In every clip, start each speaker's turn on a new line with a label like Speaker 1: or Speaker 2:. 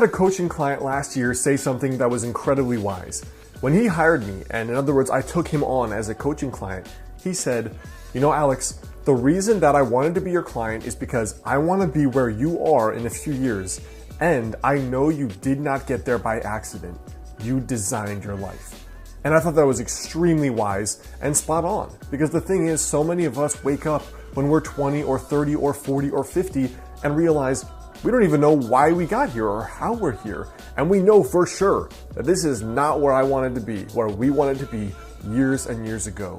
Speaker 1: had a coaching client last year say something that was incredibly wise. When he hired me, and in other words, I took him on as a coaching client, he said, "You know, Alex, the reason that I wanted to be your client is because I want to be where you are in a few years, and I know you did not get there by accident. You designed your life." And I thought that was extremely wise and spot on, because the thing is, so many of us wake up when we're 20 or 30 or 40 or 50 and realize we don't even know why we got here or how we're here. And we know for sure that this is not where I wanted to be, where we wanted to be years and years ago.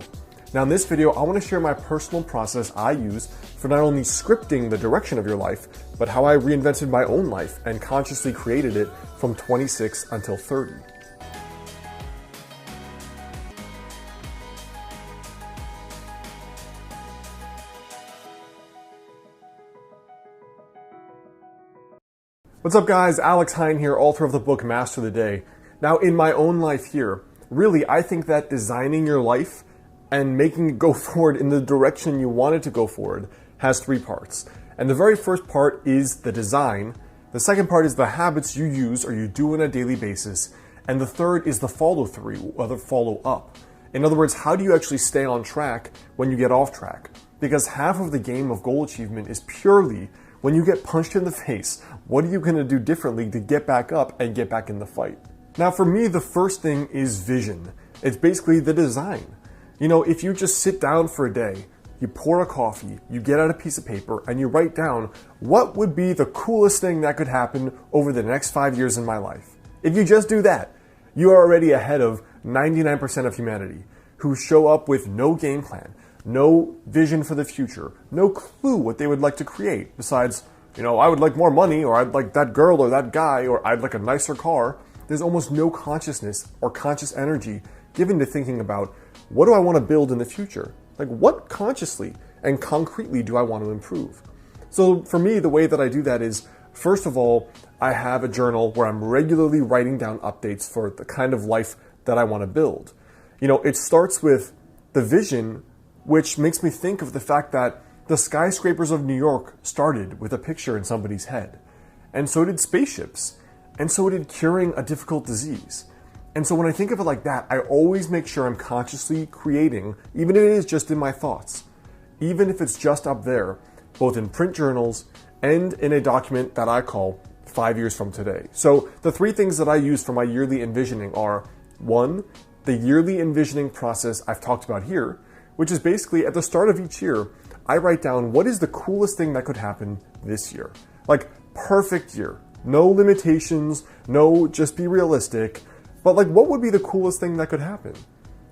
Speaker 1: Now in this video, I want to share my personal process I use for not only scripting the direction of your life, but how I reinvented my own life and consciously created it from 26 until 30. What's up guys, Alex Hine here, author of the book Master the Day. Now in my own life here, really I think that designing your life and making it go forward in the direction you want it to go forward has three parts. And the very first part is the design, the second part is the habits you use or you do on a daily basis, and the third is the follow through or the follow up. In other words, how do you actually stay on track when you get off track? Because half of the game of goal achievement is purely when you get punched in the face, what are you going to do differently to get back up and get back in the fight? Now for me, the first thing is vision. It's basically the design. You know, if you just sit down for a day, you pour a coffee, you get out a piece of paper, and you write down what would be the coolest thing that could happen over the next 5 years in my life. If you just do that, you are already ahead of 99% of humanity who show up with no game plan, no vision for the future, no clue what they would like to create besides, you know, I would like more money, or I'd like that girl or that guy, or I'd like a nicer car. There's almost no consciousness or conscious energy given to thinking about what do I want to build in the future? Like what consciously and concretely do I want to improve? So for me, the way that I do that is, first of all, I have a journal where I'm regularly writing down updates for the kind of life that I want to build. You know, it starts with the vision, which makes me think of the fact that the skyscrapers of New York started with a picture in somebody's head. And so did spaceships. And so did curing a difficult disease. And so when I think of it like that, I always make sure I'm consciously creating, even if it is just in my thoughts, even if it's just up there, both in print journals and in a document that I call 5 years from today. So the three things that I use for my yearly envisioning are, one, the yearly envisioning process I've talked about here, which is basically at the start of each year, I write down what is the coolest thing that could happen this year. Like perfect year, no limitations, no just be realistic, but like what would be the coolest thing that could happen?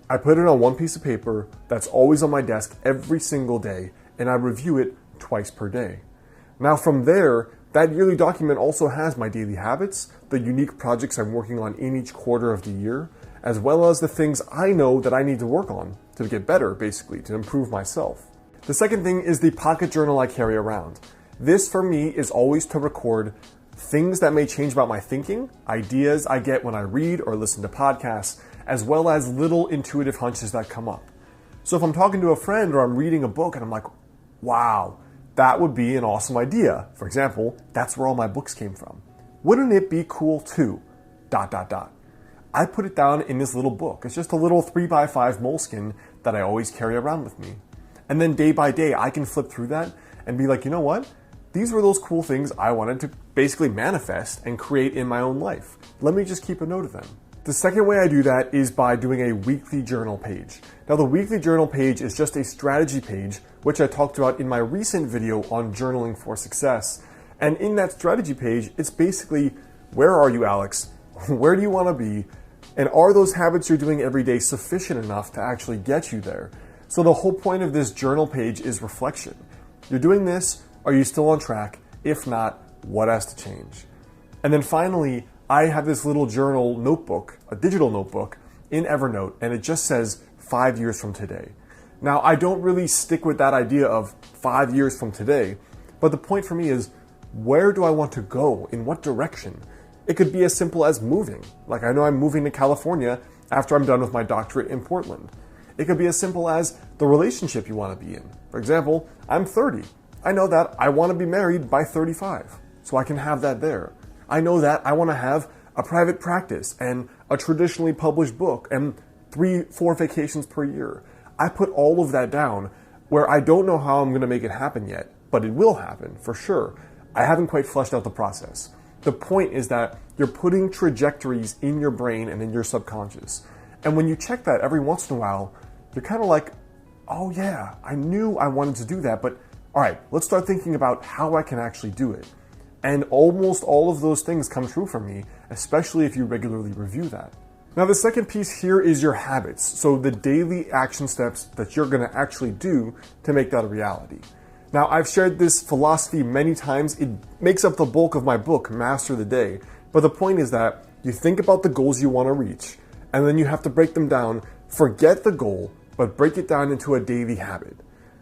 Speaker 1: I put it on one piece of paper that's always on my desk every single day, and I review it twice per day. Now from there, that yearly document also has my daily habits, the unique projects I'm working on in each quarter of the year, as well as the things I know that I need to work on to get better, basically, to improve myself. The second thing is the pocket journal I carry around. This for me is always to record things that may change about my thinking, ideas I get when I read or listen to podcasts, as well as little intuitive hunches that come up. So if I'm talking to a friend or I'm reading a book and I'm like, wow, that would be an awesome idea. For example, that's where all my books came from. Wouldn't it be cool too? ... I put it down in this little book. It's just a little 3x5 moleskin that I always carry around with me. And then day by day, I can flip through that and be like, you know what? These were those cool things I wanted to basically manifest and create in my own life. Let me just keep a note of them. The second way I do that is by doing a weekly journal page. Now the weekly journal page is just a strategy page, which I talked about in my recent video on journaling for success. And in that strategy page, it's basically, where are you, Alex? Where do you want to be? And are those habits you're doing every day sufficient enough to actually get you there? So the whole point of this journal page is reflection. You're doing this, are you still on track? If not, what has to change? And then finally, I have this little journal notebook, a digital notebook in Evernote, and it just says 5 years from today. Now, I don't really stick with that idea of 5 years from today, but the point for me is, where do I want to go? In what direction? It could be as simple as moving. Like I know I'm moving to California after I'm done with my doctorate in Portland. It could be as simple as the relationship you want to be in. For example, I'm 30. I know that I want to be married by 35, so I can have that there. I know that I want to have a private practice and a traditionally published book and 3-4 vacations per year. I put all of that down where I don't know how I'm going to make it happen yet, but it will happen for sure. I haven't quite fleshed out the process. The point is that you're putting trajectories in your brain and in your subconscious. And when you check that every once in a while, you're kind of like, oh yeah, I knew I wanted to do that, but all right, let's start thinking about how I can actually do it. And almost all of those things come true for me, especially if you regularly review that. Now, the second piece here is your habits. So the daily action steps that you're going to actually do to make that a reality. Now, I've shared this philosophy many times. It makes up the bulk of my book, Master the Day. But the point is that you think about the goals you want to reach, and then you have to break them down. Forget the goal, but break it down into a daily habit.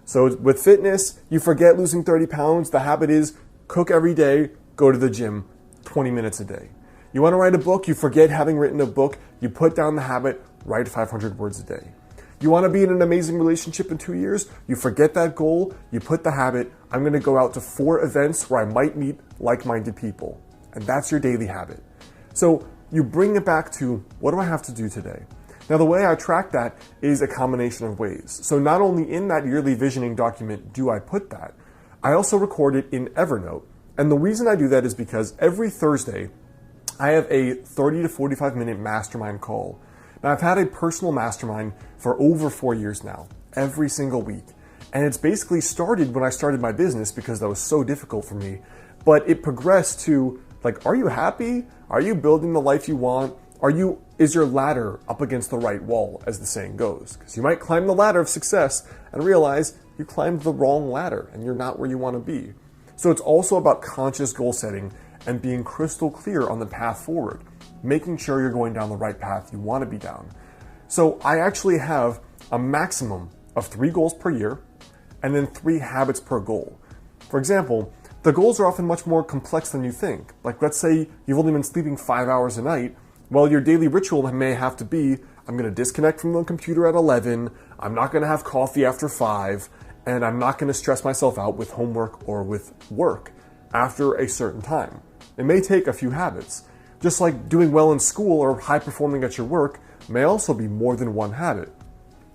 Speaker 1: So with fitness, you forget losing 30 pounds. The habit is cook every day, go to the gym 20 minutes a day. You want to write a book, you forget having written a book, you put down the habit, write 500 words a day. You want to be in an amazing relationship in 2 years, you forget that goal, you put the habit, I'm going to go out to 4 events where I might meet like-minded people. And that's your daily habit. So you bring it back to, what do I have to do today? Now, the way I track that is a combination of ways. So not only in that yearly visioning document do I put that, I also record it in Evernote. And the reason I do that is because every Thursday, I have a 30 to 45 minute mastermind call. Now, I've had a personal mastermind for over 4 years now, every single week. And it's basically started when I started my business because that was so difficult for me. But it progressed to, like, are you happy? Are you building the life you want? Is your ladder up against the right wall, as the saying goes? Because you might climb the ladder of success and realize you climbed the wrong ladder and you're not where you want to be. So it's also about conscious goal setting and being crystal clear on the path forward, making sure you're going down the right path you want to be down. So I actually have a maximum of 3 goals per year and then 3 habits per goal. For example, the goals are often much more complex than you think. Like, let's say you've only been sleeping 5 hours a night. Well, your daily ritual may have to be, I'm going to disconnect from the computer at 11, I'm not going to have coffee after 5, and I'm not going to stress myself out with homework or with work after a certain time. It may take a few habits. Just like doing well in school or high performing at your work may also be more than one habit.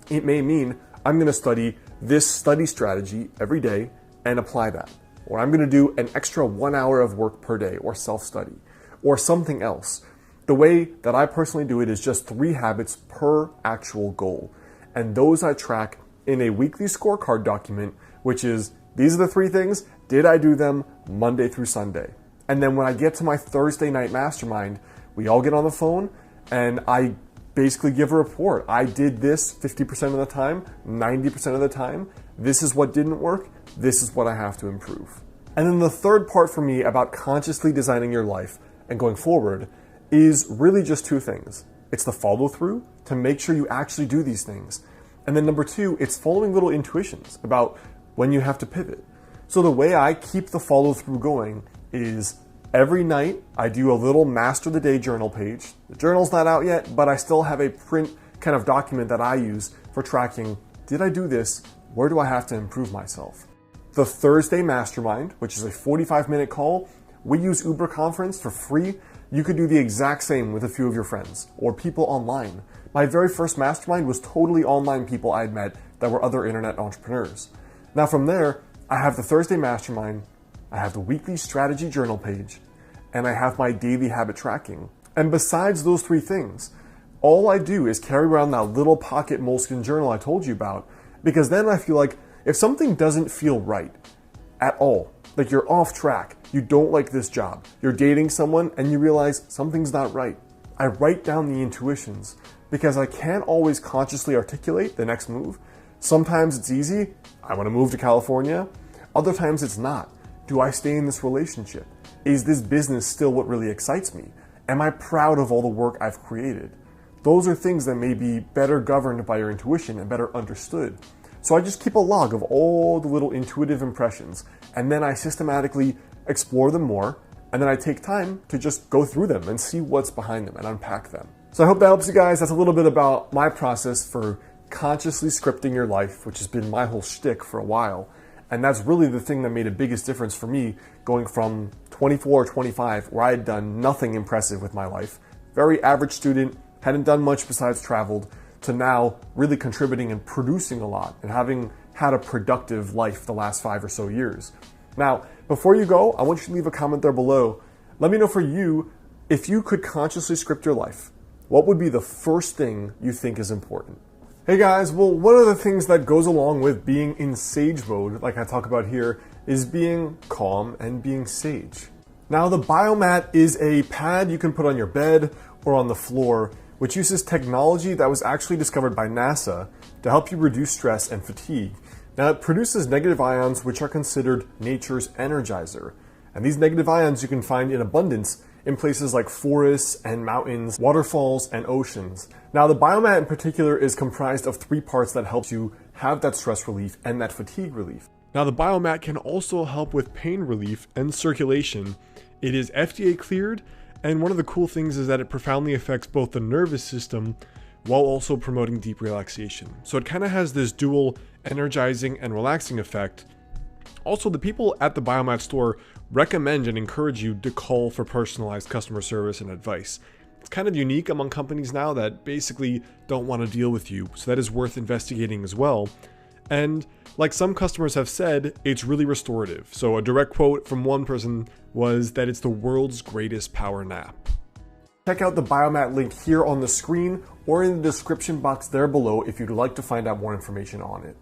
Speaker 1: It may mean I'm going to study this study strategy every day and apply that. Or I'm going to do an extra 1 hour of work per day or self-study or something else. The way that I personally do it is just 3 habits per actual goal. And those I track in a weekly scorecard document, which is, these are the 3 things, did I do them Monday through Sunday? And then when I get to my Thursday night mastermind, we all get on the phone and I basically give a report. I did this 50% of the time, 90% of the time. This is what didn't work. This is what I have to improve. And then the third part for me about consciously designing your life and going forward is really just 2 things. It's the follow through to make sure you actually do these things. And then number 2, it's following little intuitions about when you have to pivot. So the way I keep the follow through going is every night I do a little Master the Day journal page. The journal's not out yet, but I still have a print kind of document that I use for tracking, did I do this? Where do I have to improve myself? The Thursday Mastermind, which is a 45-minute call, we use Uber Conference for free. You could do the exact same with a few of your friends or people online. My very first mastermind was totally online people I had met that were other internet entrepreneurs. Now from there, I have the Thursday Mastermind, I have the weekly strategy journal page, and I have my daily habit tracking. And besides those 3 things, all I do is carry around that little pocket Moleskine journal I told you about, because then I feel like if something doesn't feel right at all, like you're off track, you don't like this job, you're dating someone and you realize something's not right, I write down the intuitions because I can't always consciously articulate the next move. Sometimes it's easy, I want to move to California. Other times it's not. Do I stay in this relationship? Is this business still what really excites me? Am I proud of all the work I've created? Those are things that may be better governed by your intuition and better understood. So I just keep a log of all the little intuitive impressions, and then I systematically explore them more, and then I take time to just go through them and see what's behind them and unpack them. So I hope that helps you guys. That's a little bit about my process for consciously scripting your life, which has been my whole shtick for a while. And that's really the thing that made the biggest difference for me going from 24 or 25, where I had done nothing impressive with my life, very average student, hadn't done much besides traveled, to now really contributing and producing a lot and having had a productive life the last 5 or so years. Now, before you go, I want you to leave a comment there below. Let me know for you, if you could consciously script your life, what would be the first thing you think is important? Hey guys, well, one of the things that goes along with being in sage mode, like I talk about here, is being calm and being sage. Now, the Biomat is a pad you can put on your bed or on the floor, which uses technology that was actually discovered by NASA to help you reduce stress and fatigue. Now, it produces negative ions, which are considered nature's energizer. And these negative ions you can find in abundance in places like forests and mountains, waterfalls, and oceans. Now, the Biomat in particular is comprised of 3 parts that helps you have that stress relief and that fatigue relief. Now, the Biomat can also help with pain relief and circulation. It is FDA cleared, and one of the cool things is that it profoundly affects both the nervous system while also promoting deep relaxation. So it kind of has this dual energizing and relaxing effect. Also, the people at the Biomat store recommend and encourage you to call for personalized customer service and advice. It's kind of unique among companies now that basically don't want to deal with you, so that is worth investigating as well. And like some customers have said, it's really restorative. So a direct quote from one person was that it's the world's greatest power nap. Check out the Biomat link here on the screen or in the description box there below if you'd like to find out more information on it.